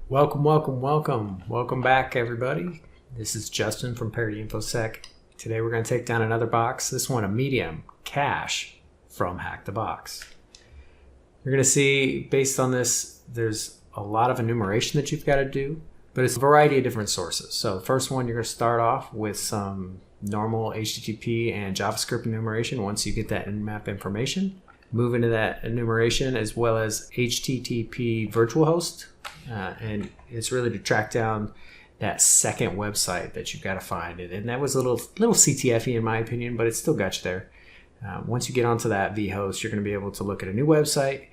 Welcome back, everybody. This is Justin from Parity InfoSec. Today we're going to take down another box, this one a medium cache from HackTheBox. You're going to see, based on this, there's a lot of enumeration that you've got to do, but it's a variety of different sources. So the first one, you're going to start off with some normal HTTP and JavaScript enumeration once you get that NMap information. Move into that enumeration as well as HTTP virtual host. And it's really to track down that second website that you've got to find. And that was a little CTF-y in my opinion, but it still got you there. Once you get onto that vhost, you're going to be able to look at a new website,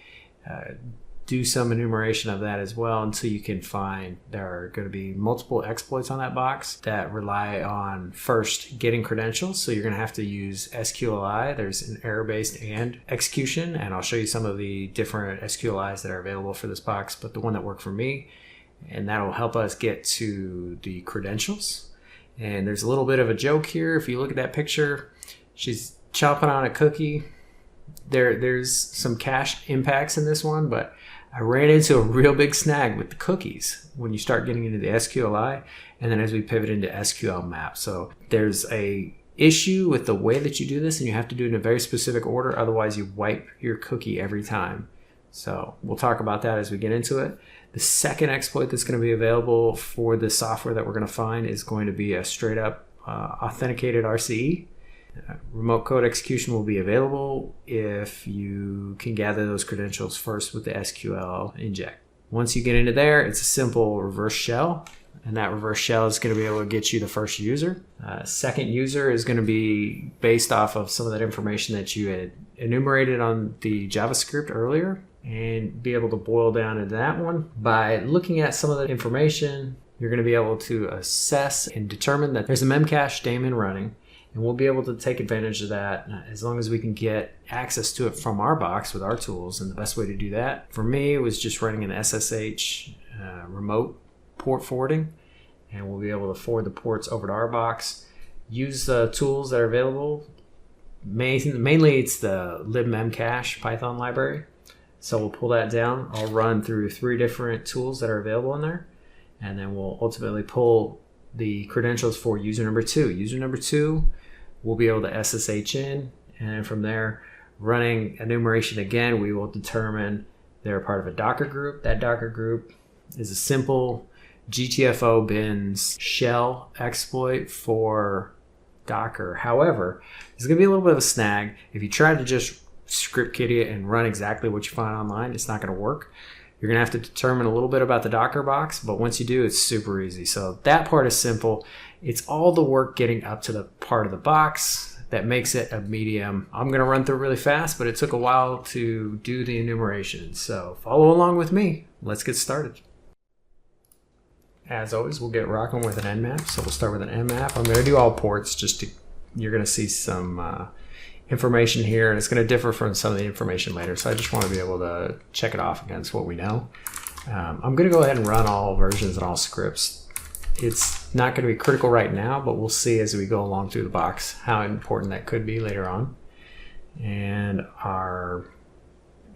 do some enumeration of that as well until you can find there are going to be multiple exploits on that box that rely on first getting credentials. So you're going to have to use SQLi. There's an error-based and execution, and I'll show you some of the different SQLis that are available for this box, but the one that worked for me, and that'll help us get to the credentials. And there's a little bit of a joke here. If you look at that picture, she's chomping on a cookie. There's some cache impacts in this one, but I ran into a real big snag with the cookies when you start getting into the SQLi, and then as we pivot into sqlmap. So there's a issue with the way that you do this, and you have to do it in a very specific order, otherwise you wipe your cookie every time. So we'll talk about that as we get into it. The second exploit that's going to be available for the software that we're going to find is going to be a straight up authenticated RCE. Remote code execution will be available if you can gather those credentials first with the SQL inject. Once you get into there, it's a simple reverse shell, and that reverse shell is going to be able to get you the first user. Second user is going to be based off of some of that information that you had enumerated on the JavaScript earlier, and be able to boil down into that one. By looking at some of the information, you're going to be able to assess and determine that there's a memcache daemon running. And we'll be able to take advantage of that as long as we can get access to it from our box with our tools. And the best way to do that for me was just running an SSH remote port forwarding. And we'll be able to forward the ports over to our box. Use the tools that are available. Mainly it's the libmemcache Python library. So we'll pull that down. I'll run through 3 different tools that are available in there. And then we'll ultimately pull the credentials for user number 2. User number 2, we'll be able to SSH in, and from there, running enumeration again, we will determine they're part of a Docker group. That Docker group is a simple GTFOBins shell exploit for Docker. However, there's going to be a little bit of a snag. If you try to just script kiddie it and run exactly what you find online, it's not going to work. You're going to have to determine a little bit about the Docker box, but once you do, it's super easy. So that part is simple. It's all the work getting up to the part of the box that makes it a medium. I'm going to run through really fast, but it took a while to do the enumeration. So follow along with me. Let's get started. As always, we'll get rocking with an NMap. So we'll start with an NMap. I'm going to do all ports you're going to see some information here, and it's going to differ from some of the information later, so I just want to be able to check it off against what we know. I'm going to go ahead and run all versions and all scripts. It's not going to be critical right now, but we'll see as we go along through the box how important that could be later on. And our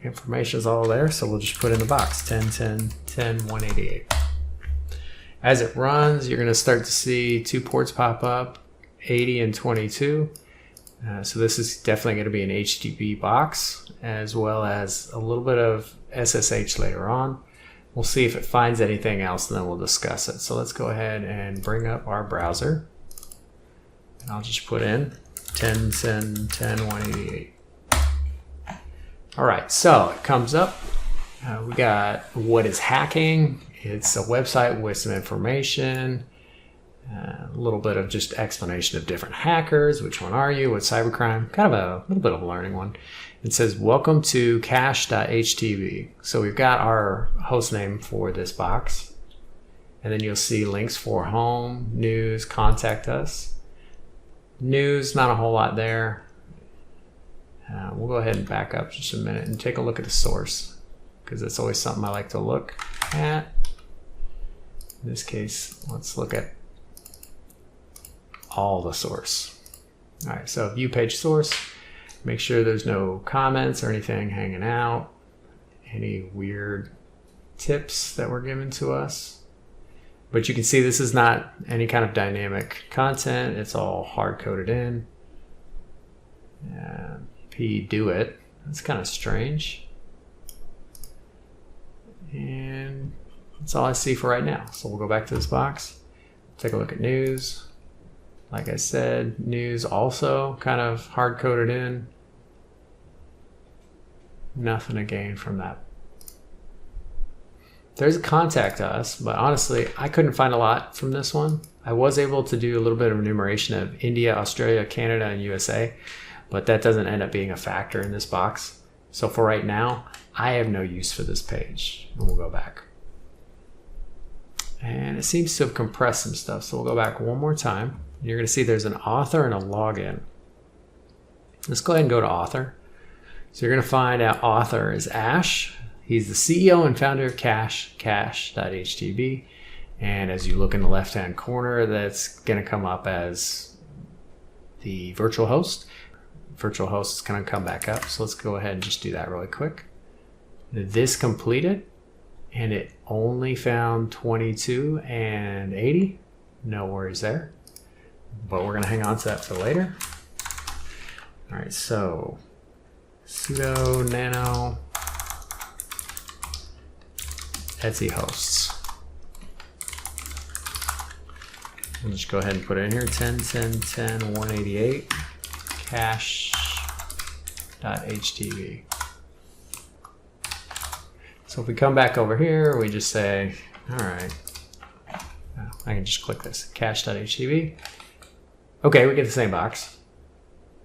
information is all there, so we'll just put in the box 10, 10, 10, 188. As it runs, you're going to start to see 2 ports pop up, 80 and 22. So this is definitely going to be an HTTP box, as well as a little bit of SSH later on. We'll see if it finds anything else, and then we'll discuss it. So let's go ahead and bring up our browser. And I'll just put in 10, 10, 10, 188. All right, so it comes up. We got what is hacking. It's a website with some information. A little bit of just explanation of different hackers. Which one are you? What cybercrime? Kind of a little bit of a learning one. It says, welcome to cache.htb. So we've got our host name for this box. And then you'll see links for home, news, contact us. News, not a whole lot there. We'll go ahead and back up just a minute and take a look at the source, because it's always something I like to look at. In this case, let's look at all the source. All right, so view page source, make sure there's no comments or anything hanging out, any weird tips that were given to us. But you can see this is not any kind of dynamic content. It's all hard-coded in. Do it. That's kind of strange. And that's all I see for right now. So we'll go back to this box, take a look at news. Like I said, news also kind of hard-coded in. Nothing to gain from that. There's a contact us, but honestly, I couldn't find a lot from this one. I was able to do a little bit of enumeration of India, Australia, Canada, and USA, but that doesn't end up being a factor in this box. So for right now, I have no use for this page. And we'll go back. And it seems to have compressed some stuff. So we'll go back one more time. You're going to see there's an author and a login. Let's go ahead and go to author. So you're going to find out author is Ash. He's the CEO and founder of cache.htb. And as you look in the left-hand corner, that's going to come up as the virtual host. Virtual host is going to come back up. So let's go ahead and just do that really quick. This completed, and it only found 22 and 80. No worries there. But we're going to hang on to that for later. All right, so sudo nano Etsy hosts. We'll just go ahead and put it in here, 10, 10, 10, 188, cache.htb. So if we come back over here, we just say, all right, I can just click this, cache.htb. Okay, we get the same box.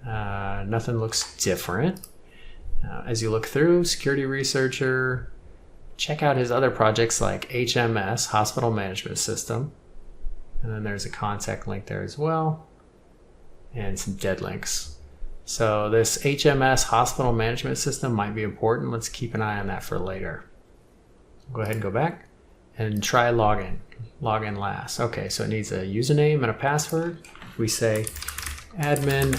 Nothing looks different. As you look through, security researcher, check out his other projects like HMS, Hospital Management System. And then there's a contact link there as well. And some dead links. So this HMS, Hospital Management System, might be important. Let's keep an eye on that for later. Go ahead and go back and try login. Login last. Okay, so it needs a username and a password. We say admin.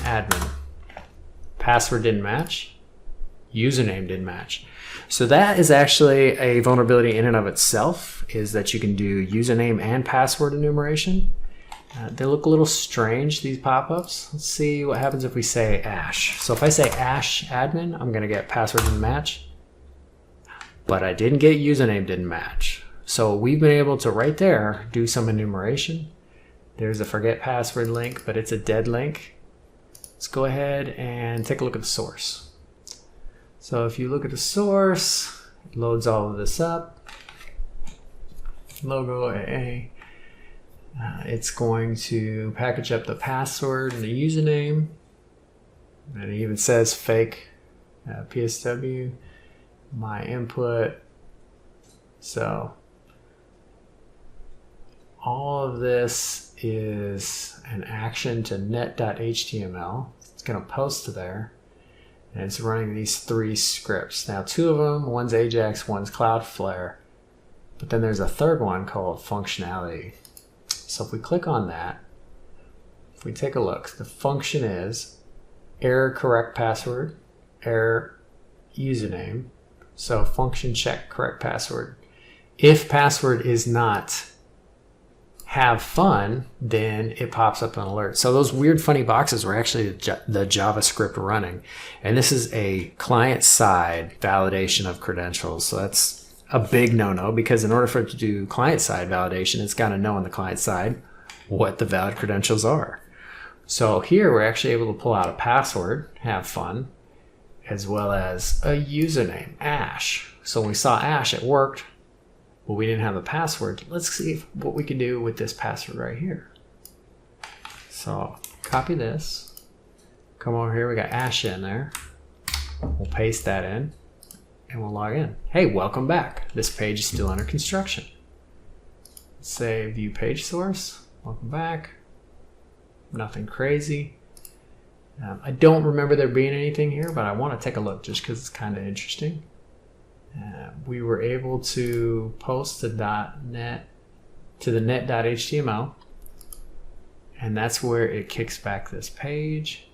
Password didn't match. Username didn't match. So that is actually a vulnerability in and of itself, is that you can do username and password enumeration. They look a little strange, these pop-ups. Let's see what happens if we say Ash. So if I say Ash admin, I'm going to get password didn't match. But I didn't get username didn't match. So we've been able to right there do some enumeration. There's a forget password link, but it's a dead link. Let's go ahead and take a look at the source. So if you look at the source, it loads all of this up. Logo AA. It's going to package up the password and the username. And it even says fake PSW, my input. So all of this is an action to net.html. It's going to post to there. And it's running these 3 scripts. Now 2 of them, one's Ajax, one's Cloudflare. But then there's a third one called functionality. So if we click on that, if we take a look, the function is error correct password, error username. So function check correct password. If password is not have fun, then it pops up an alert. So those weird funny boxes were actually the JavaScript running. And this is a client-side validation of credentials. So that's a big no-no, because in order for it to do client-side validation, it's got to know on the client side what the valid credentials are. So here we're actually able to pull out a password, have fun, as well as a username, Ash. So when we saw Ash, it worked. But we didn't have a password. Let's see what we can do with this password right here. So copy this, come over here, we got Ash in there. We'll paste that in and we'll log in. Hey, welcome back. This page is still under construction. Let's say view page source, welcome back. Nothing crazy. I don't remember there being anything here, but I want to take a look just because it's kind of interesting. We were able to post to .net to the net.html, and that's where it kicks back this page.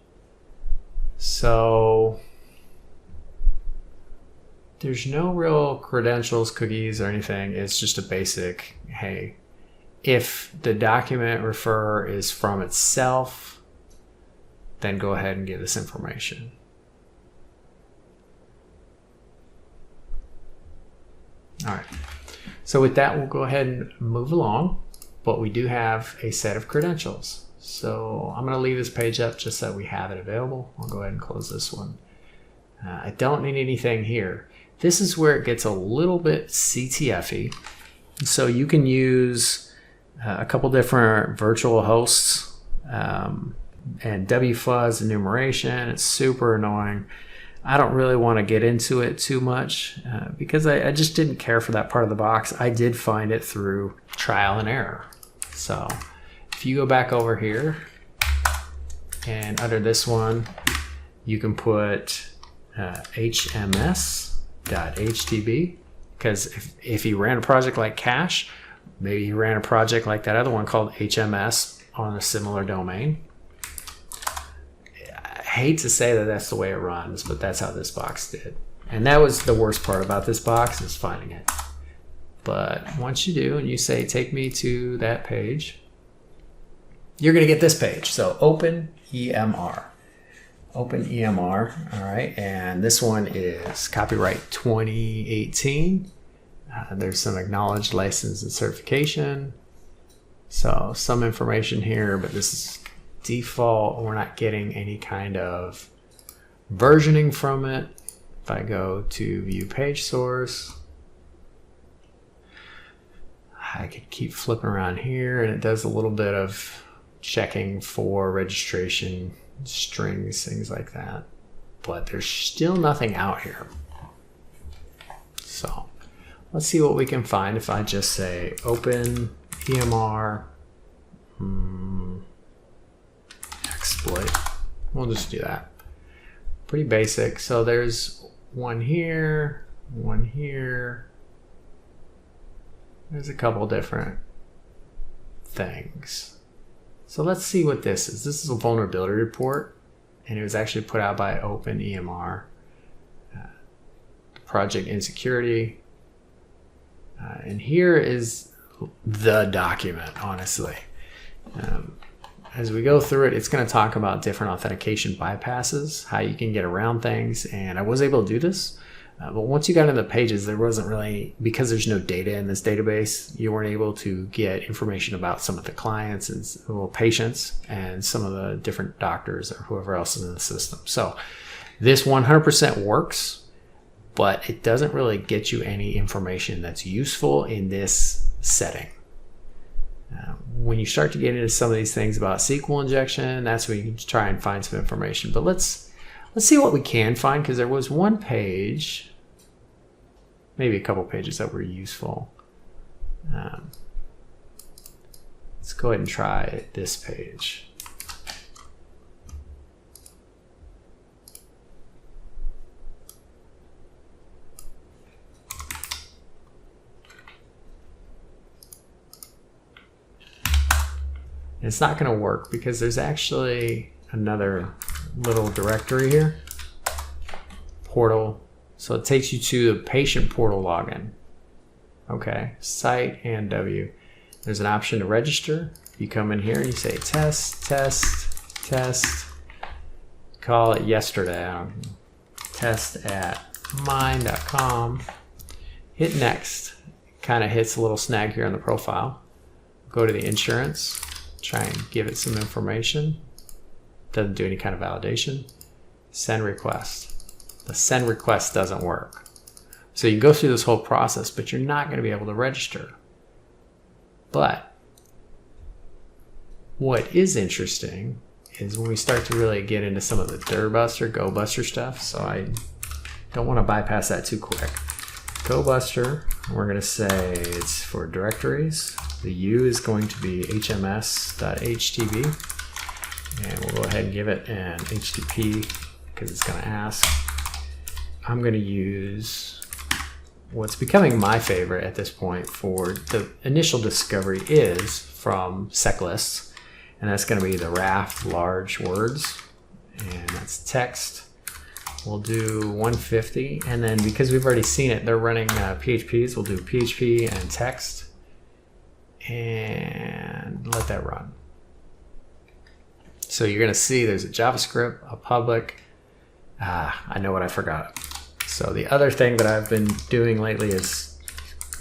So there's no real credentials, cookies, or anything. It's just a basic, hey, if the document refer is from itself, then go ahead and give this information. All right, so with that, we'll go ahead and move along, but we do have a set of credentials. So I'm going to leave this page up just so we have it available. I'll go ahead and close this one. I don't need anything here. This is where it gets a little bit CTF-y. So you can use a couple different virtual hosts and wfuzz enumeration. It's super annoying. I don't really want to get into it too much because I just didn't care for that part of the box. I did find it through trial and error. So if you go back over here and under this one, you can put hms.htb, because if you ran a project like cache, maybe you ran a project like that other one called HMS on a similar domain. I hate to say that that's the way it runs, but that's how this box did. And that was the worst part about this box, is finding it. But once you do and you say, take me to that page, you're going to get this page. So OpenEMR. OpenEMR, all right, and this one is copyright 2018. There's some acknowledged license and certification. So some information here, but this is default. We're not getting any kind of versioning from it. If I go to view page source, I could keep flipping around here, and it does a little bit of checking for registration strings, things like that, but there's still nothing out here. So let's see what we can find if I just say OpenEMR exploit. We'll just do that. Pretty basic. So there's one here, one here. There's a couple different things. So let's see what this is. This is a vulnerability report, and it was actually put out by OpenEMR. Project insecurity. And here is the document, honestly. As we go through it, it's going to talk about different authentication bypasses, how you can get around things, and I was able to do this. But once you got into the pages, there wasn't really, because there's no data in this database, you weren't able to get information about some of the clients and patients and some of the different doctors or whoever else is in the system. So this 100% works, but it doesn't really get you any information that's useful in this setting. When you start to get into some of these things about SQL injection, that's when you can try and find some information. But let's see what we can find, because there was one page, maybe a couple pages that were useful. Let's go ahead and try this page. It's not going to work because there's actually another little directory here, portal. So it takes you to the patient portal login. Okay, site and W. There's an option to register. You come in here and you say test, test, test. Call it yesterday. Test at mine.com. Hit next. Kind of hits a little snag here on the profile. Go to the insurance. Try and give it some information. Doesn't do any kind of validation. Send request. The send request doesn't work. So you can go through this whole process, but you're not going to be able to register. But what is interesting is when we start to really get into some of the gobuster, gobuster stuff. So I don't want to bypass that too quick. Gobuster, we're going to say it's for directories. The U is going to be hms.htb. And we'll go ahead and give it an HTTP because it's going to ask. I'm going to use what's becoming my favorite at this point for the initial discovery is from seclists. And that's going to be the raft large words. And that's text we'll do 150, and then because we've already seen it, they're running PHPs, we'll do PHP and text, and let that run. So you're going to see there's a JavaScript, a public. I know what I forgot. So the other thing that I've been doing lately is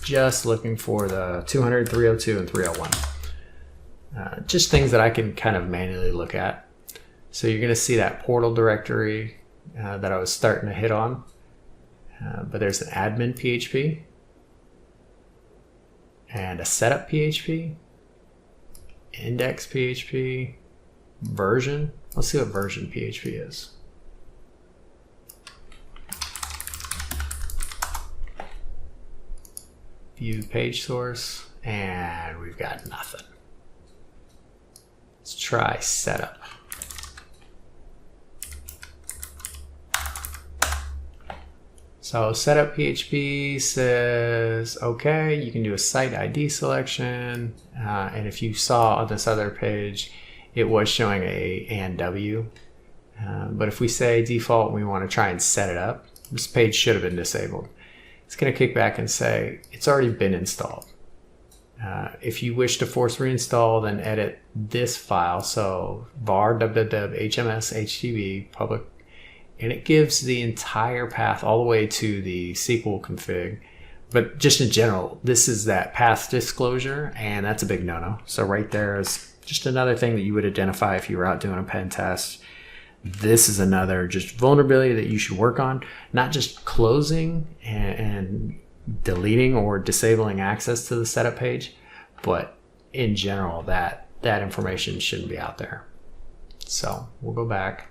just looking for the 200, 302, and 301. Just things that I can kind of manually look at. So you're going to see that portal directory that I was starting to hit on. But there's an admin.php and a setup PHP, index PHP, version. Let's see what version PHP is. View page source, and we've got nothing. Let's try setup. So setup PHP says, okay, you can do a site ID selection. And if you saw on this other page, it was showing a and W. But if we say default, we want to try and set it up. This page should have been disabled. It's going to kick back and say, it's already been installed. If you wish to force reinstall, then edit this file. So var hms.htb public, and it gives the entire path all the way to the SQL config. But just in general, this is that path disclosure, and that's a big no-no. So right there is just another thing that you would identify if you were out doing a pen test. This is another just vulnerability that you should work on, not just closing and deleting or disabling access to the setup page, but in general, that information shouldn't be out there. So we'll go back.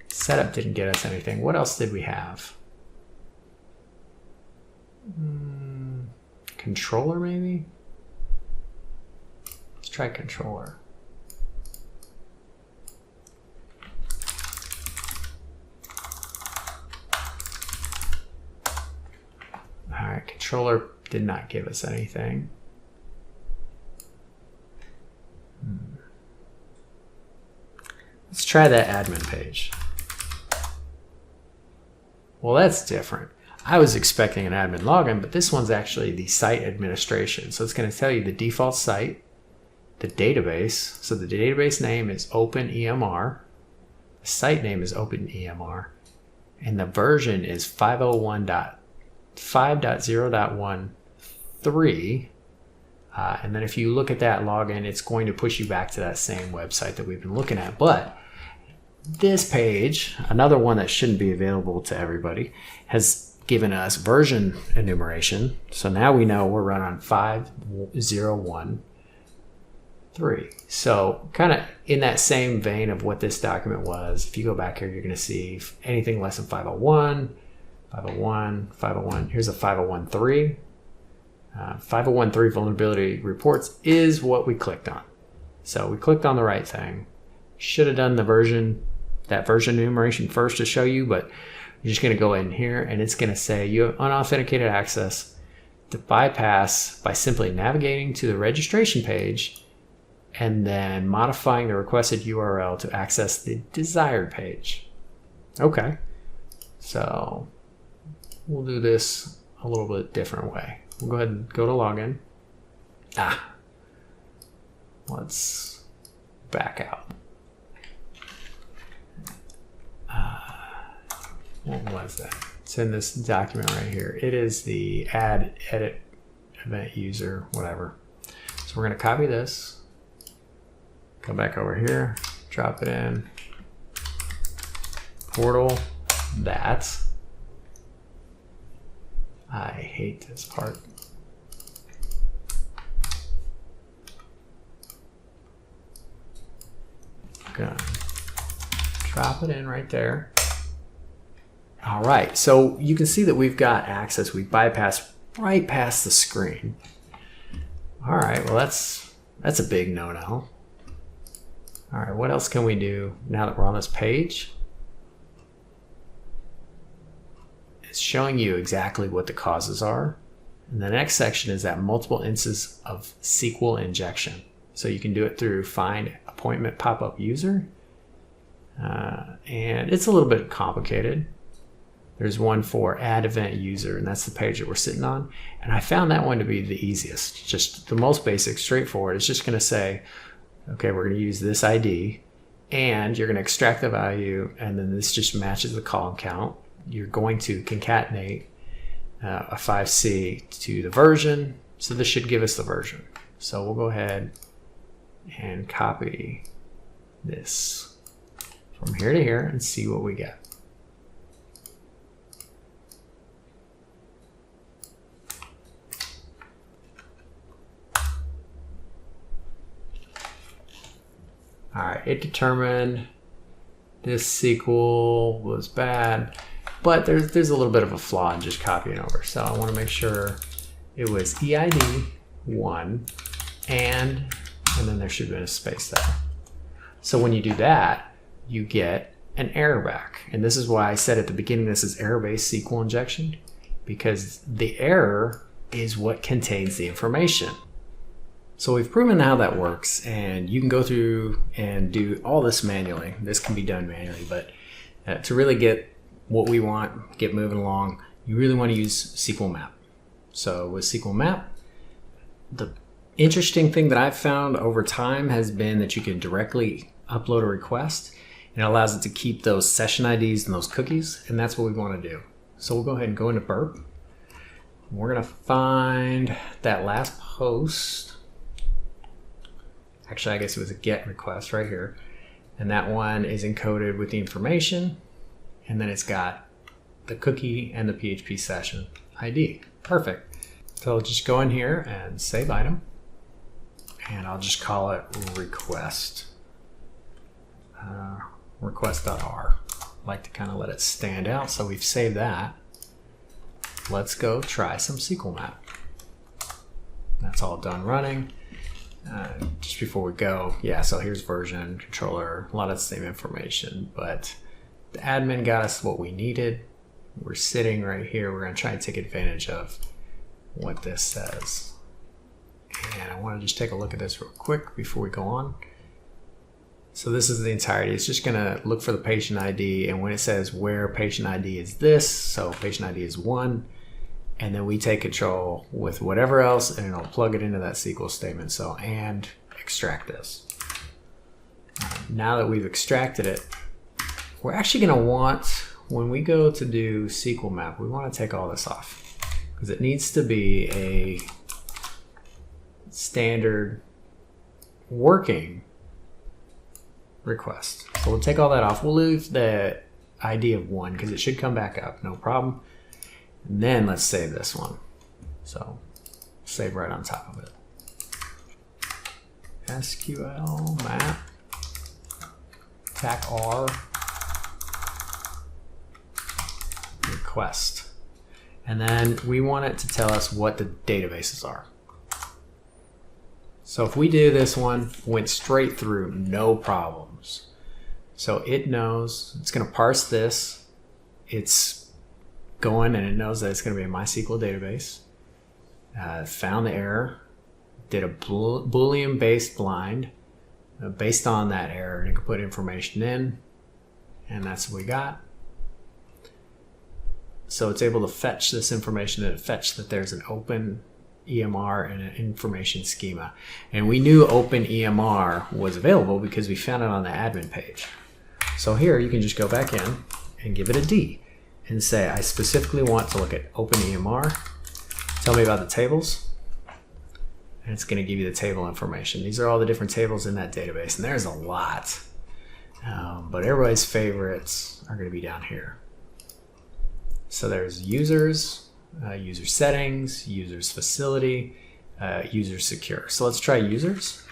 Setup didn't get us anything. What else did we have? Controller maybe? Let's try controller. All right, controller did not give us anything. Let's try that admin page. Well, that's different. I was expecting an admin login, but this one's actually the site administration. So it's going to tell you the default site, the database. So the database name is OpenEMR. The site name is OpenEMR. And the version is 5.0.13. And then if you look at that login, it's going to push you back to that same website that we've been looking at. But this page, another one that shouldn't be available to everybody, has given us version enumeration. So now we know we're running on 5.0.1.3. So kind of in that same vein of what this document was, if you go back here, you're going to see anything less than 5.0.1, 5.0.1, 5.0.1. Here's a 5.0.1.3. 5.0.1.3 vulnerability reports is what we clicked on. So we clicked on the right thing. Should have done the version, that version enumeration first to show you, but you're just going to go in here and it's going to say you have unauthenticated access to bypass by simply navigating to the registration page and then modifying the requested URL to access the desired page. Okay, so we'll do this a little bit different way. We'll go ahead and go to login. Let's back out. What was that? It's in this document right here. It is the add, edit, event user, whatever. So we're going to copy this, come back over here, drop it in, portal, that. I hate this part. Gonna drop it in right there. All right, so you can see that we've got access. We bypassed right past the screen. All right, well that's a big no-no. All right, what else can we do now that we're on this page? It's showing you exactly what the causes are. And the next section is that multiple instances of SQL injection. So you can do it through find appointment pop-up user. And it's a little bit complicated. there's one for add event user, and that's the page that we're sitting on. And I found that one to be the easiest, just the most basic, straightforward. It's just going to say, okay, we're going to use this ID, and you're going to extract the value, and then this just matches the column count. You're going to concatenate a 5C to the version, so this should give us the version. So we'll go ahead and copy this from here to here and see what we get. All right, it determined this SQL was bad, but there's a little bit of a flaw in just copying over. So I want to make sure it was EID 1 and then there should have been a space there. So when you do that, you get an error back. And this is why I said at the beginning this is error-based SQL injection, because the error is what contains the information. So we've proven how that works, and you can go through and do all this manually. This can be done manually, but to really get what we want, get moving along, you really want to use sqlmap. So with sqlmap, the interesting thing that I've found over time has been that you can directly upload a request, and it allows it to keep those session IDs and those cookies, and that's what we want to do. So we'll go ahead and go into burp. We're going to find that last post. Actually, I guess it was a GET request right here. And that one is encoded with the information. And then it's got the cookie and the PHP session ID. Perfect. So I'll just go in here and save item. And I'll just call it request. Request.r. I like to kind of let it stand out. So we've saved that. Let's go try some sqlmap. That's all done running. Just before we go, yeah, so here's version, controller, a lot of the same information, but the admin got us what we needed. We're sitting right here. We're going to try and take advantage of what this says. And I want to just take a look at this real quick before we go on. So this is the entirety. It's just going to look for the patient ID, and when it says where patient ID is this, so patient ID is 1, and then we take control with whatever else, and it'll plug it into that SQL statement. So, and extract this. Now that we've extracted it, we're actually going to want, when we go to do sqlmap, we want to take all this off, because it needs to be a standard working request. So we'll take all that off. We'll leave the ID of 1, because it should come back up, no problem. And then let's save this one. So save right on top of it. SQLmap tac.r request. And then we want it to tell us what the databases are. So if we do this one, went straight through, no problems. So it knows, it's going to parse this. It's going and it knows that it's going to be a MySQL database. Found the error, did a Boolean based blind based on that error, and it can put information in, and that's what we got. So it's able to fetch this information, and it fetched that there's an OpenEMR and an information schema. And we knew OpenEMR was available because we found it on the admin page. So here you can just go back in and give it a D and say, I specifically want to look at OpenEMR. Tell me about the tables. And it's going to give you the table information. These are all the different tables in that database, and there's a lot. But everybody's favorites are going to be down here. So there's users, user settings, users facility, user secure. So let's try users.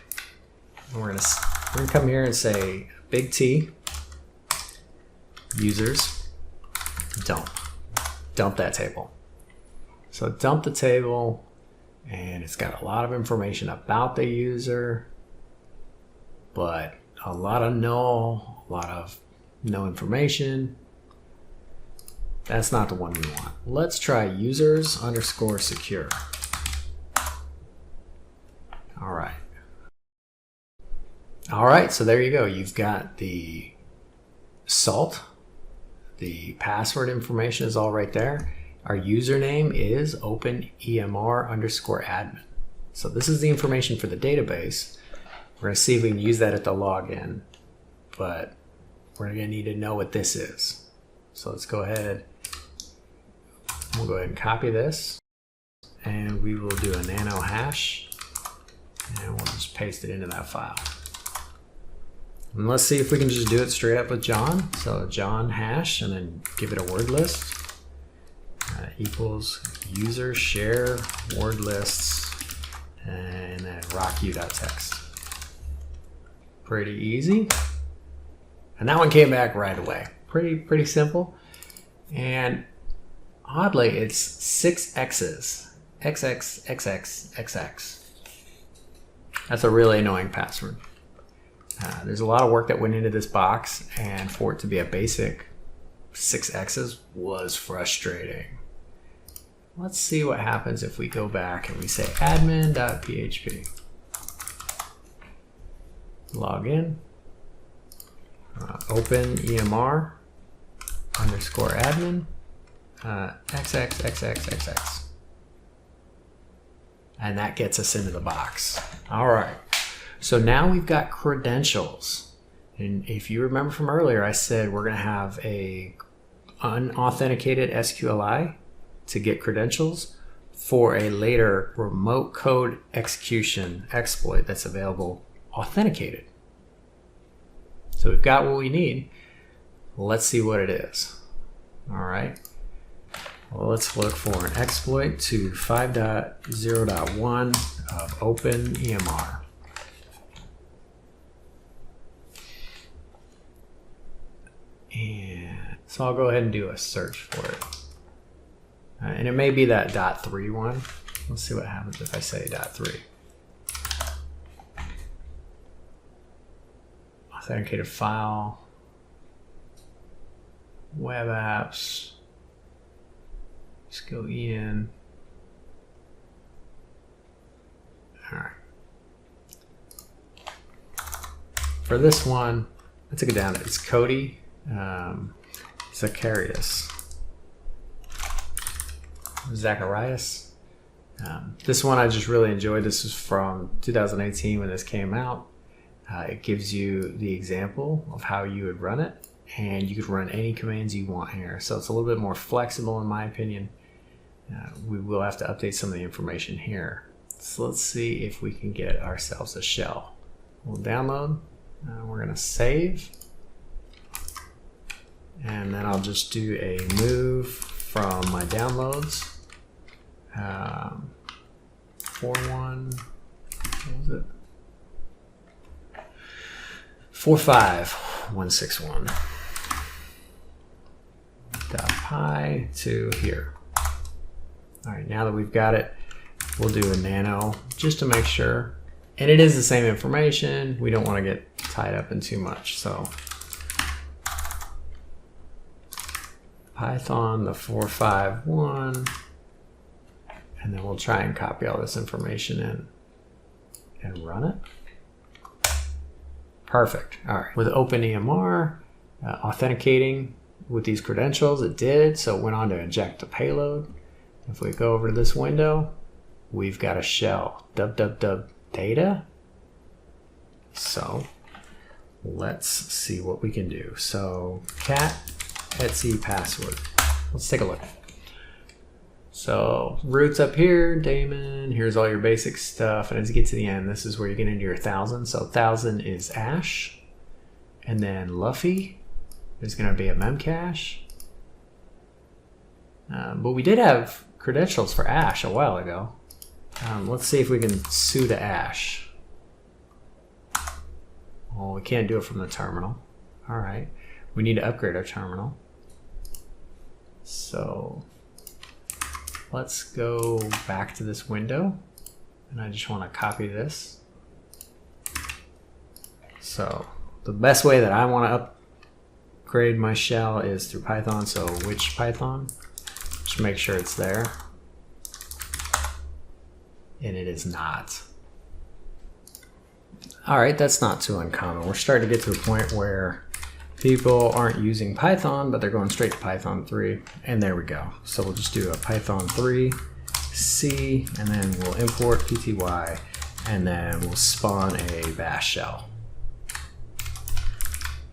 And we're gonna come here and say big T, users, dump that table. So dump the table, and it's got a lot of information about the user, but a lot of no information. That's not the one we want. Let's try users underscore secure. All right, so there you go. You've got the salt The password information is all right there. Our username is OpenEMR_admin. So this is the information for the database. We're going to see if we can use that at the login, but we're going to need to know what this is. So let's go ahead. We'll go ahead and copy this, and we will do a nano hash, and we'll just paste it into that file. And let's see if we can just do it straight up with John. So John hash, and then give it a word list. Equals user share word lists, and then rock.u.txt. Pretty easy. And that one came back right away. Pretty simple. And oddly, it's 6 X's. XX, XX, XX. That's a really annoying password. There's a lot of work that went into this box, and for it to be a basic 6 X's was frustrating. Let's see what happens if we go back and we say admin.php. Log in. OpenEMR_admin. XXXXXX. And that gets us into the box. All right. So now we've got credentials. And if you remember from earlier, I said we're going to have a unauthenticated SQLi to get credentials for a later remote code execution exploit that's available authenticated. So we've got what we need. Let's see what it is. All right. Well, let's look for an exploit to 5.0.1 of OpenEMR. And so I'll go ahead and do a search for it. And it may be that .3 one. Let's see what happens if I say .3. Authenticated file, web apps, let's go in. All right. For this one, I took it down. It's Cody Zacharias. Zacharias. This one I just really enjoyed. This is from 2018 when this came out. It gives you the example of how you would run it, and you could run any commands you want here. So it's a little bit more flexible in my opinion. We will have to update some of the information here. So let's see if we can get ourselves a shell. We'll download. We're going to save. And then I'll just do a move from my downloads. 45161 .py to here. All right, now that we've got it, we'll do a nano just to make sure. And it is the same information. We don't want to get tied up in too much. So Python, the 451, and then we'll try and copy all this information in and run it. Perfect. All right. With OpenEMR authenticating with these credentials, it did. So it went on to inject the payload. If we go over to this window, we've got a shell, www.data. So let's see what we can do. So cat etc password. Let's take a look. So root's up here, daemon, here's all your basic stuff. And as you get to the end, this is where you get into your 1000. So 1000 is ash. And then luffy is going to be a memcache. But we did have credentials for ash a while ago. Let's see if we can sudo to ash. Well, we can't do it from the terminal. All right. We need to upgrade our terminal. So let's go back to this window, and I just want to copy this. So the best way that I want to upgrade my shell is through Python. So which Python? Just make sure it's there. And it is not. All right, that's not too uncommon. We're starting to get to the point where people aren't using Python, but they're going straight to Python 3. And there we go. So we'll just do a Python 3 C, and then we'll import pty, and then we'll spawn a bash shell.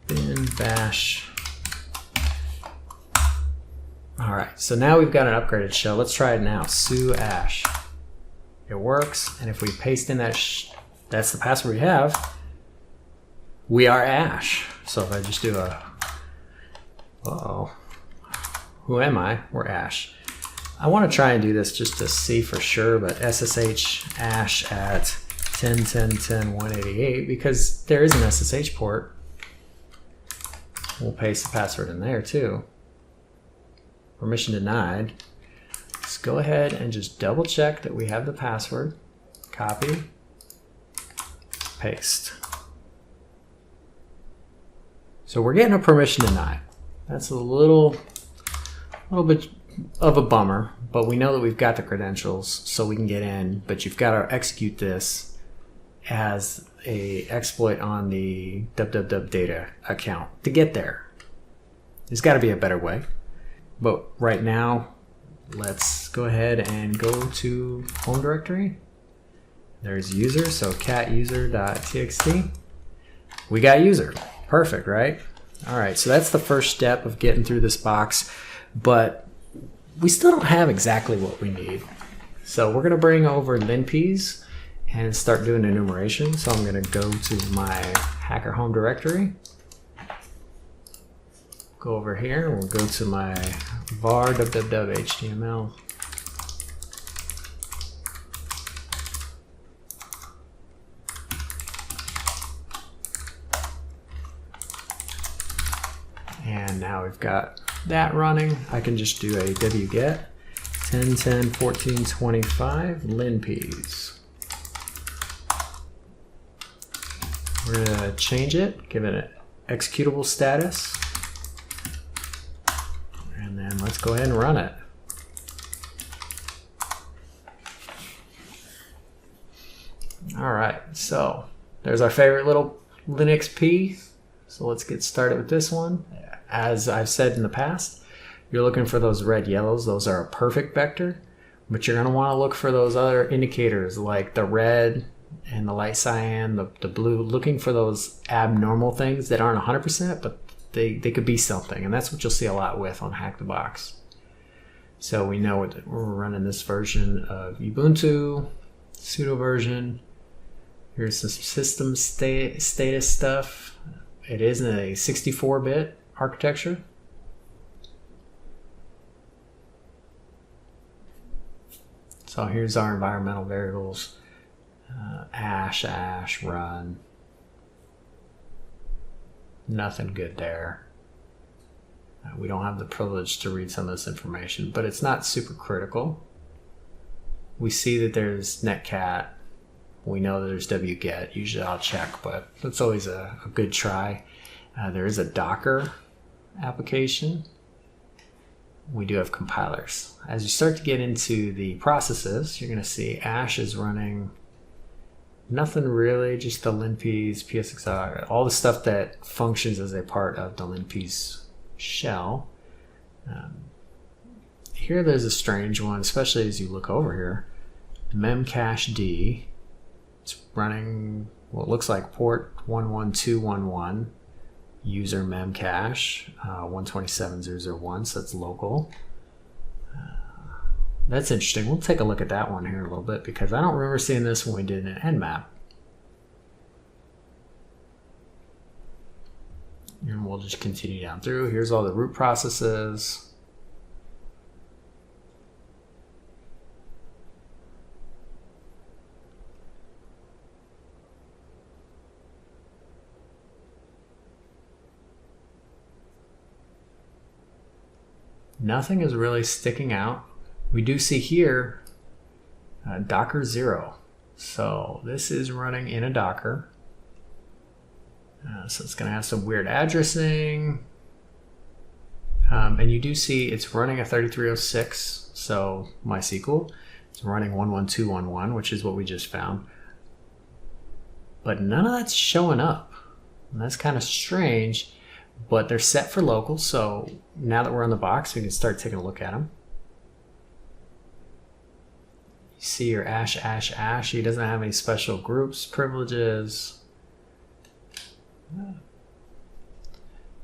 Bin bash. All right, so now we've got an upgraded shell. Let's try it now. Su ash. It works, and if we paste in that's the password we have, we are Ash. So if I just do a, who am I? We're Ash. I want to try and do this just to see for sure, but SSH ash at 10.10.10.188, because there is an SSH port. We'll paste the password in there too. Permission denied. Let's go ahead and just double check that we have the password. Copy, paste. So we're getting a permission denied. That's a little bit of a bummer, but we know that we've got the credentials so we can get in, but you've got to execute this as a exploit on the www data account to get there. There's got to be a better way. But right now, let's go ahead and go to home directory. There's user, so cat user.txt. We got user. Perfect, right? All right, so that's the first step of getting through this box, but we still don't have exactly what we need. So we're gonna bring over linpeas and start doing enumeration. So I'm gonna go to my hacker home directory. Go over here, we'll go to my var www.html. And now we've got that running. I can just do a wget 10.10.14.25 linpeas. We're gonna change it, give it an executable status. And then let's go ahead and run it. All right, so there's our favorite little Linux P. So let's get started with this one. As I've said in the past, you're looking for those red yellows. Those are a perfect vector, but you're gonna wanna look for those other indicators like the red and the light cyan, the blue, looking for those abnormal things that aren't 100%, but they could be something. And that's what you'll see a lot with on HackTheBox. So we know that we're running this version of Ubuntu, sudo version. Here's some system status stuff. It is in a 64-bit architecture. So here's our environmental variables. Ash, run. Nothing good there. We don't have the privilege to read some of this information, but it's not super critical. We see that there's netcat. We know that there's wget. Usually I'll check, but that's always a good try. There is a Docker application. We do have compilers. As you start to get into the processes, you're going to see Ash is running nothing really, just the linpeas, psxr, all the stuff that functions as a part of the linpeas shell. Here there's a strange one, especially as you look over here. Memcached. It's running what looks like port 11211. User memcache 127001, so that's local. That's interesting. We'll take a look at that one here in a little bit because I don't remember seeing this when we did an NMap. And we'll just continue down through. Here's all the root processes. Nothing is really sticking out. We do see here Docker 0. So this is running in a Docker. So it's going to have some weird addressing. And you do see it's running a 3306. So MySQL. It's running 11211, which is what we just found. But none of that's showing up. And that's kind of strange. but they're set for local. So now that we're on the box, we can start taking a look at them. You see your ash. He doesn't have any special groups, privileges.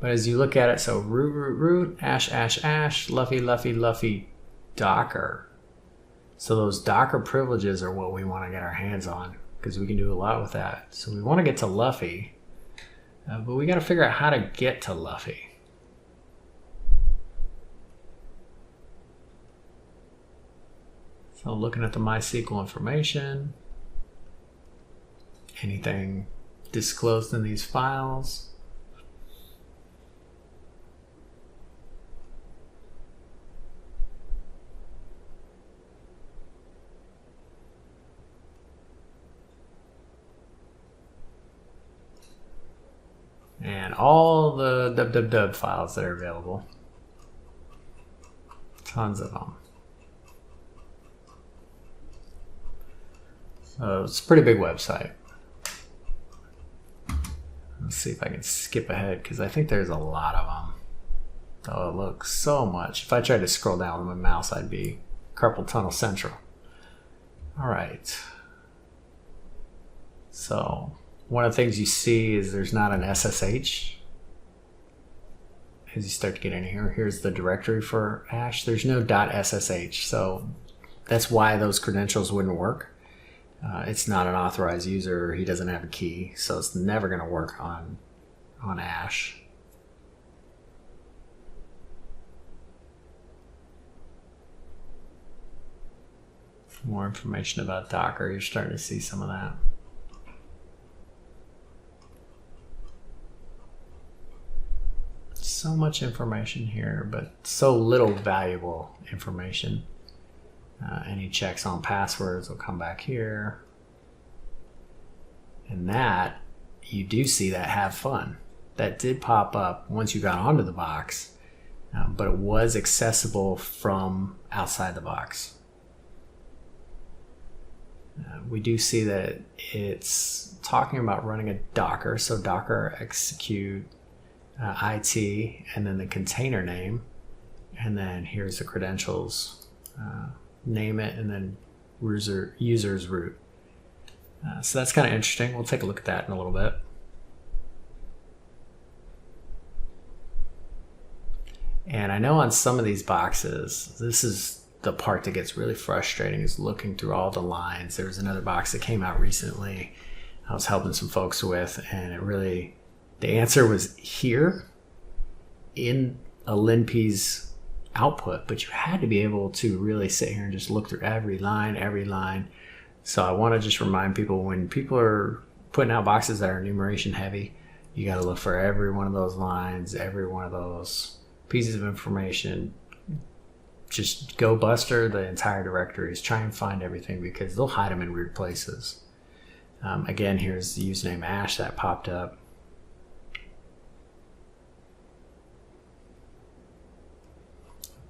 But as you look at it, so root, ash, luffy, Docker. So those Docker privileges are what we want to get our hands on, because we can do a lot with that. So we want to get to Luffy, but we got to figure out how to get to Luffy. So looking at the MySQL information, anything disclosed in these files. And all the www files that are available. Tons of them. So it's a pretty big website. Let's see if I can skip ahead, because I think there's a lot of them. Oh, look, so much. If I tried to scroll down with my mouse, I'd be carpal tunnel central. All right. So one of the things you see is there's not an SSH. As you start to get in here, here's the directory for Ash. There's no .ssh, so that's why those credentials wouldn't work. It's not an authorized user. He doesn't have a key, so it's never going to work on Ash. More information about Docker. You're starting to see some of that. So much information here, but so little valuable information. Any checks on passwords will come back here. And that, you do see that have fun. That did pop up once you got onto the box, but it was accessible from outside the box. We do see that it's talking about running a Docker, so Docker execute IT, and then the container name, and then here's the credentials, name it, and then user's root. So that's kind of interesting. We'll take a look at that in a little bit. And I know on some of these boxes, this is the part that gets really frustrating, is looking through all the lines. There was another box that came out recently I was helping some folks with, and it really, the answer was here in a linpeas output, but you had to be able to really sit here and just look through every line. So I want to just remind people, when people are putting out boxes that are enumeration heavy, you got to look for every one of those lines, every one of those pieces of information. Just gobuster the entire directories, try and find everything, because they'll hide them in weird places. Again, here's the username Ash that popped up.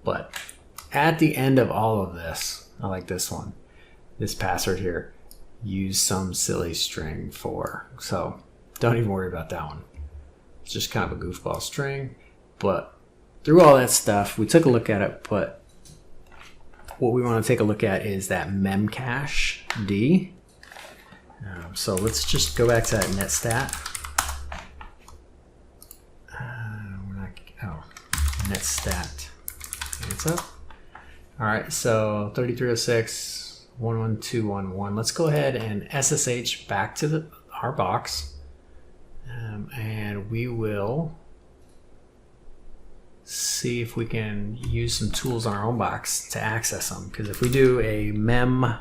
But at the end of all of this, I like this one. This password here, use some silly string for. So don't even worry about that one. It's just kind of a goofball string. But through all that stuff, we took a look at it. But what we want to take a look at is that memcached. So let's just go back to that netstat. Netstat. It's up. All right, so 3306.112.1.1. Let's go ahead and SSH back to our box, and we will see if we can use some tools on our own box to access them. Because if we do a memccat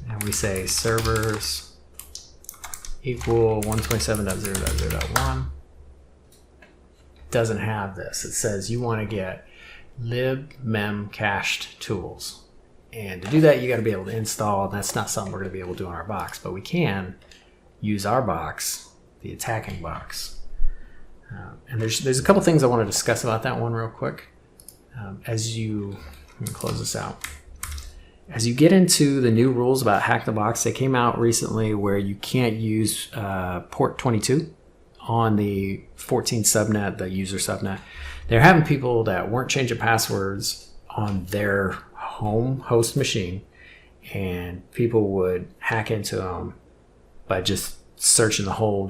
and we say servers equal 127.0.0.1, doesn't have this. It says you want to get lib memcached tools, and to do that you got to be able to install, and that's not something we're going to be able to do on our box, but we can use our box, the attacking box. And there's a couple things I want to discuss about that one real quick. Let me close this out. As you get into the new rules about HackTheBox, they came out recently where you can't use port 22 on the 14 subnet, the user subnet. They're having people that weren't changing passwords on their home host machine, and people would hack into them by just searching the whole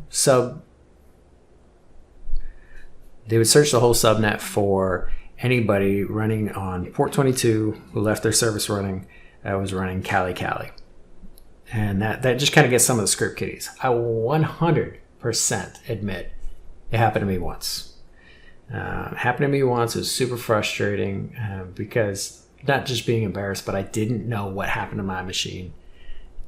sub. They would search the whole subnet for anybody running on port 22 who left their service running that was running Kali. And that just kind of gets some of the script kiddies. I 100% admit it happened to me once. It happened to me once. It was super frustrating because not just being embarrassed, but I didn't know what happened to my machine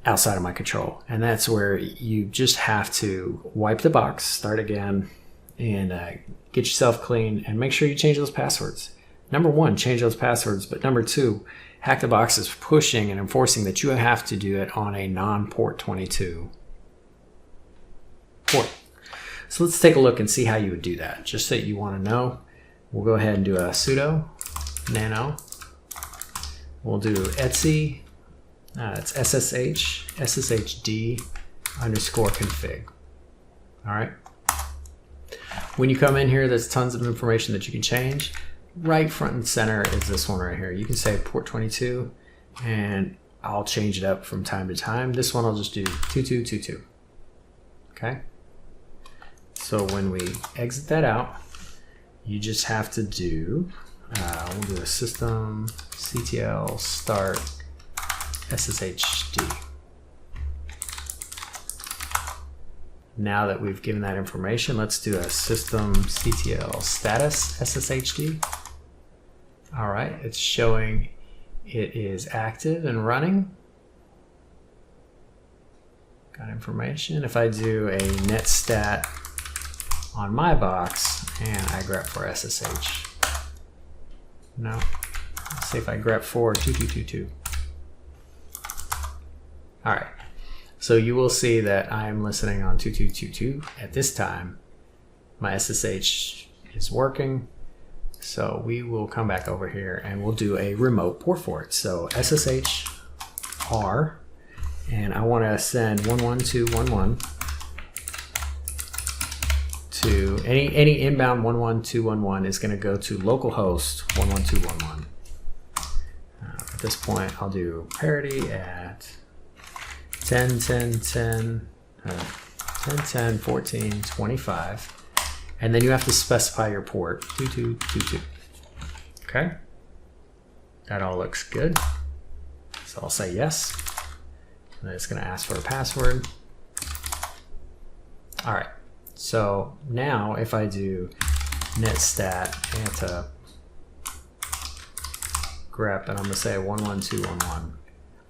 outside of my control. And that's where you just have to wipe the box, start again, and get yourself clean and make sure you change those passwords. Number one, change those passwords. But number two, HackTheBox is pushing and enforcing that you have to do it on a non-port 22 port. So let's take a look and see how you would do that. Just so you want to know, we'll go ahead and do a sudo nano. We'll do etc. It's sshd underscore config. All right. When you come in here, there's tons of information that you can change. Right front and center is this one right here. You can say port 22, and I'll change it up from time to time. This one I'll just do 2222. Okay. So when we exit that out, you just have to do, we'll do a systemctl start sshd. Now that we've given that information, let's do a systemctl status sshd. All right, it's showing it is active and running. Got information. If I do a netstat on my box and I grep for SSH. No. Let's see if I grep for 2222. All right. So you will see that I'm listening on 2222 at this time. My SSH is working. So we will come back over here and we'll do a remote port for it. So SSH R, and I want to send 11211 to any inbound 11211 is going to go to localhost 11211. At this point, I'll do parity at 10, 10, 10, 10, 10, 14, 25. And then you have to specify your port, 2222. Okay? That all looks good. So I'll say yes. And then it's going to ask for a password. All right. So now if I do netstat anta grep, and I'm going to say 11211,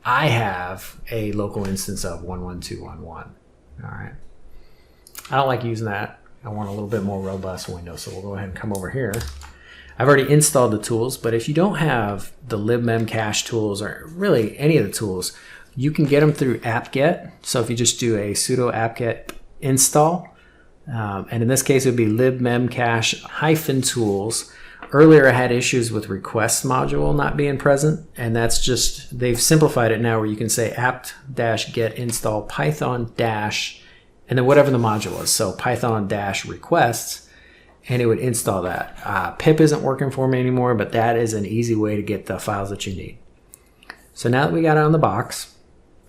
I have a local instance of 11211. All right. I don't like using that. I want a little bit more robust window, so we'll go ahead and come over here. I've already installed the tools, but if you don't have the libmemcache tools or really any of the tools, you can get them through apt-get. So if you just do a sudo apt-get install, and in this case it would be libmemcache-tools. Earlier I had issues with request module not being present, and that's just, they've simplified it now where you can say apt-get install python dash and then whatever the module is. So python dash requests, and it would install that. Pip isn't working for me anymore, but that is an easy way to get the files that you need. So now that we got it on the box,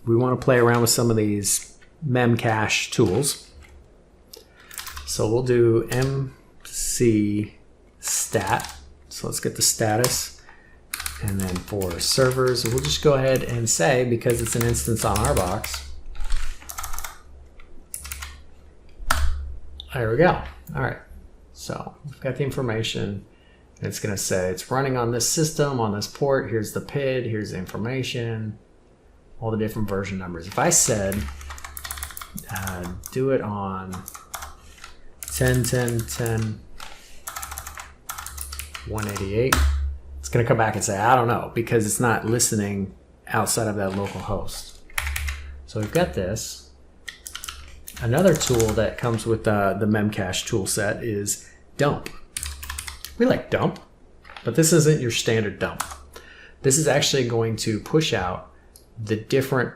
we want to play around with some of these memcache tools. So we'll do memcstat. So let's get the status. And then for servers, we'll just go ahead and say, because it's an instance on our box, there we go. All right. So we've got the information. It's going to say it's running on this system, on this port. Here's the PID. Here's the information. All the different version numbers. If I said do it on 10, 10, 10, 188, it's going to come back and say, I don't know, because it's not listening outside of that local host. So we've got this. Another tool that comes with the memcache tool set is dump. We like dump, but this isn't your standard dump. this is actually going to push out the different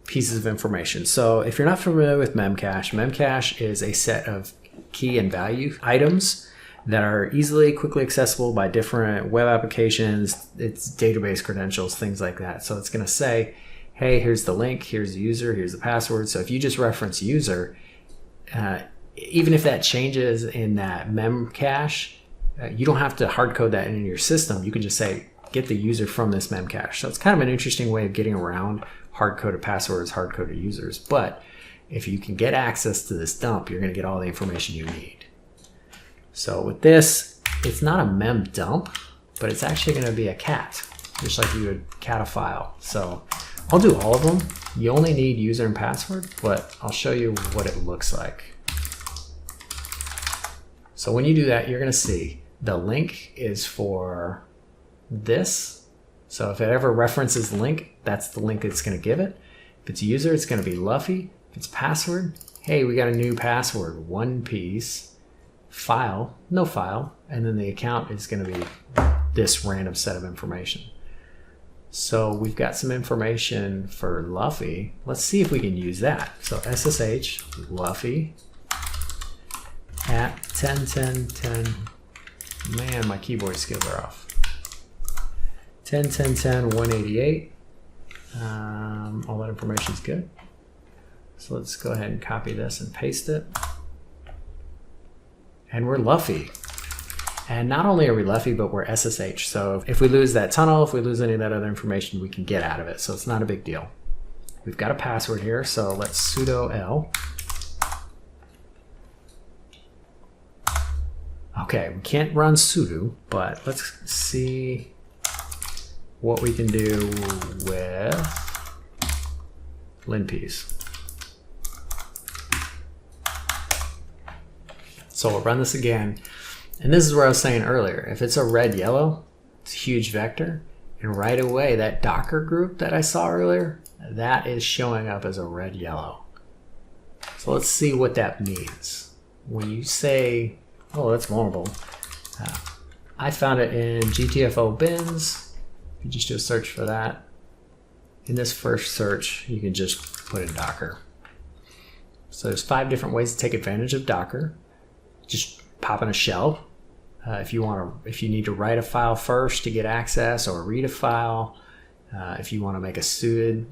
pieces of information. So if you're not familiar with memcache is a set of key and value items that are easily, quickly accessible by different web applications. It's database credentials, things like that. So it's going to say, hey, here's the link, here's the user, here's the password. So if you just reference user, even if that changes in that memcache, you don't have to hard code that in your system. You can just say, get the user from this memcache. So it's kind of an interesting way of getting around hard-coded passwords, hard-coded users. But if you can get access to this dump, you're going to get all the information you need. So with this, it's not a memcdump, but it's actually going to be a cat, just like you would cat a file. So I'll do all of them. You only need user and password, but I'll show you what it looks like. So when you do that, you're going to see the link is for this. So if it ever references the link, that's the link it's going to give it. If it's user, it's going to be luffy. If it's password, hey, we got a new password, one piece. File, no file, and then the account is going to be this random set of information. So we've got some information for luffy. Let's see if we can use that. So SSH luffy at 10.10.10. Man, my keyboard skills are off. 10.10.10 188. All that information is good. So let's go ahead and copy this and paste it. And we're luffy. And not only are we luffy, but we're SSH. So if we lose that tunnel, if we lose any of that other information, we can get out of it. So it's not a big deal. We've got a password here. So let's sudo l. Okay, we can't run sudo, but let's see what we can do with linpeas. So we'll run this again. And this is where I was saying earlier, if it's a red yellow, it's a huge vector. And right away, that Docker group that I saw earlier, that is showing up as a red yellow. So let's see what that means. When you say, oh, that's vulnerable. I found it in GTFOBins. You just do a search for that. In this first search, you can just put in Docker. So there's 5 different ways to take advantage of Docker. Just pop in a shell. If you need to write a file first to get access, or read a file, if you want to make a suited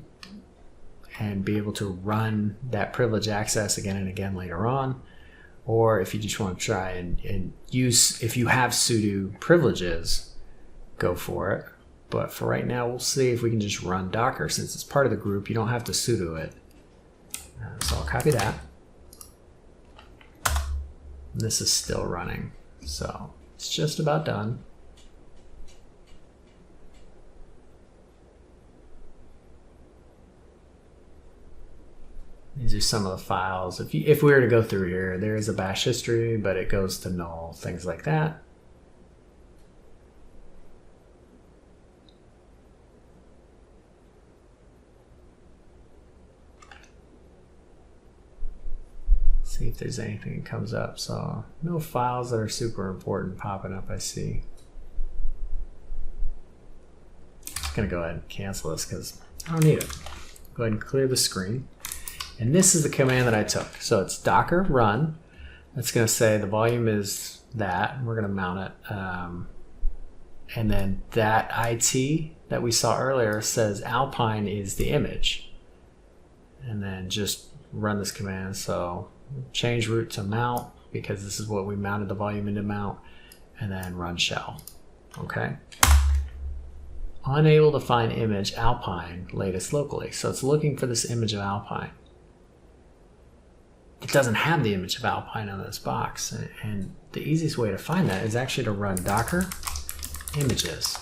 and be able to run that privilege access again and again later on, or if you just want to try and use, if you have sudo privileges, go for it. But for right now, we'll see if we can just run Docker. Since it's part of the group, you don't have to sudo it. So I'll copy that. This is still running, so it's just about done. These are some of the files. If we were to go through here, there is a bash history, but it goes to null, things like that. See if there's anything that comes up. So no files that are super important popping up, I see. I'm just gonna go ahead and cancel this because I don't need it. Go ahead and clear the screen. And this is the command that I took. So it's docker run. That's gonna say the volume is that, and we're gonna mount it. And then that IT that we saw earlier says Alpine is the image. And then just run this command. So change root to mount, because this is what we mounted the volume into mount, and then run shell. Okay. Unable to find image Alpine latest locally. So it's looking for this image of Alpine. It doesn't have the image of Alpine on this box. And the easiest way to find that is actually to run docker images.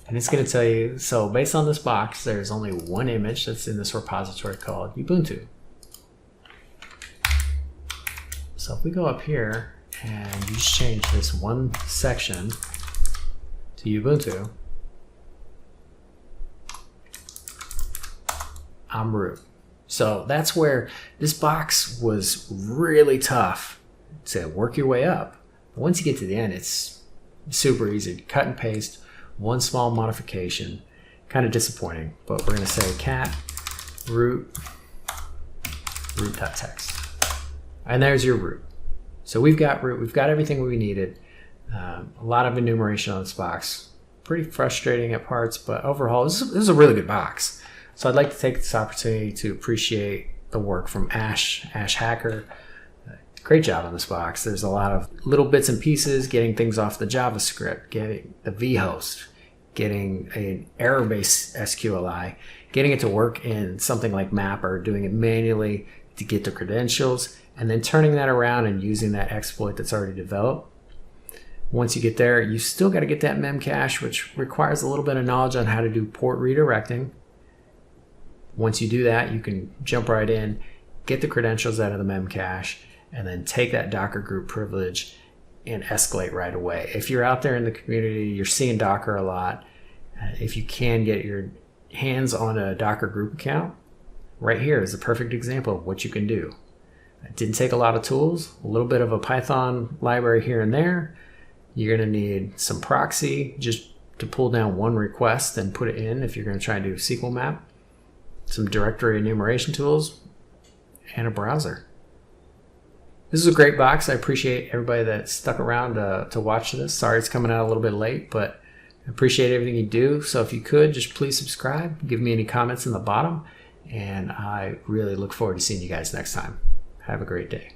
And it's going to tell you, so based on this box, there's only one image that's in this repository called Ubuntu. So if we go up here and you just change this one section to Ubuntu, I'm root. So that's where this box was really tough to work your way up. But once you get to the end, it's super easy to cut and paste one small modification. Kind of disappointing, but we're going to say cat root.TXT. And there's your root. So we've got root, we've got everything we needed. A lot of enumeration on this box. Pretty frustrating at parts, but overall, this is a really good box. So I'd like to take this opportunity to appreciate the work from Ash Hacker. Great job on this box. There's a lot of little bits and pieces, getting things off the JavaScript, getting the vhost, getting an error-based SQLi, getting it to work in something like map or doing it manually to get the credentials, and then turning that around and using that exploit that's already developed. Once you get there, you still got to get that memcache, which requires a little bit of knowledge on how to do port redirecting. Once you do that, you can jump right in, get the credentials out of the memcache, and then take that Docker group privilege and escalate right away. If you're out there in the community, you're seeing Docker a lot. If you can get your hands on a Docker group account, right here is a perfect example of what you can do. It didn't take a lot of tools, a little bit of a Python library here and there. You're going to need some proxy just to pull down one request and put it in if you're going to try and do sqlmap, some directory enumeration tools, and a browser. This is a great box. I appreciate everybody that stuck around to watch this. Sorry it's coming out a little bit late, but I appreciate everything you do. So if you could, just please subscribe. Give me any comments in the bottom. And I really look forward to seeing you guys next time. Have a great day.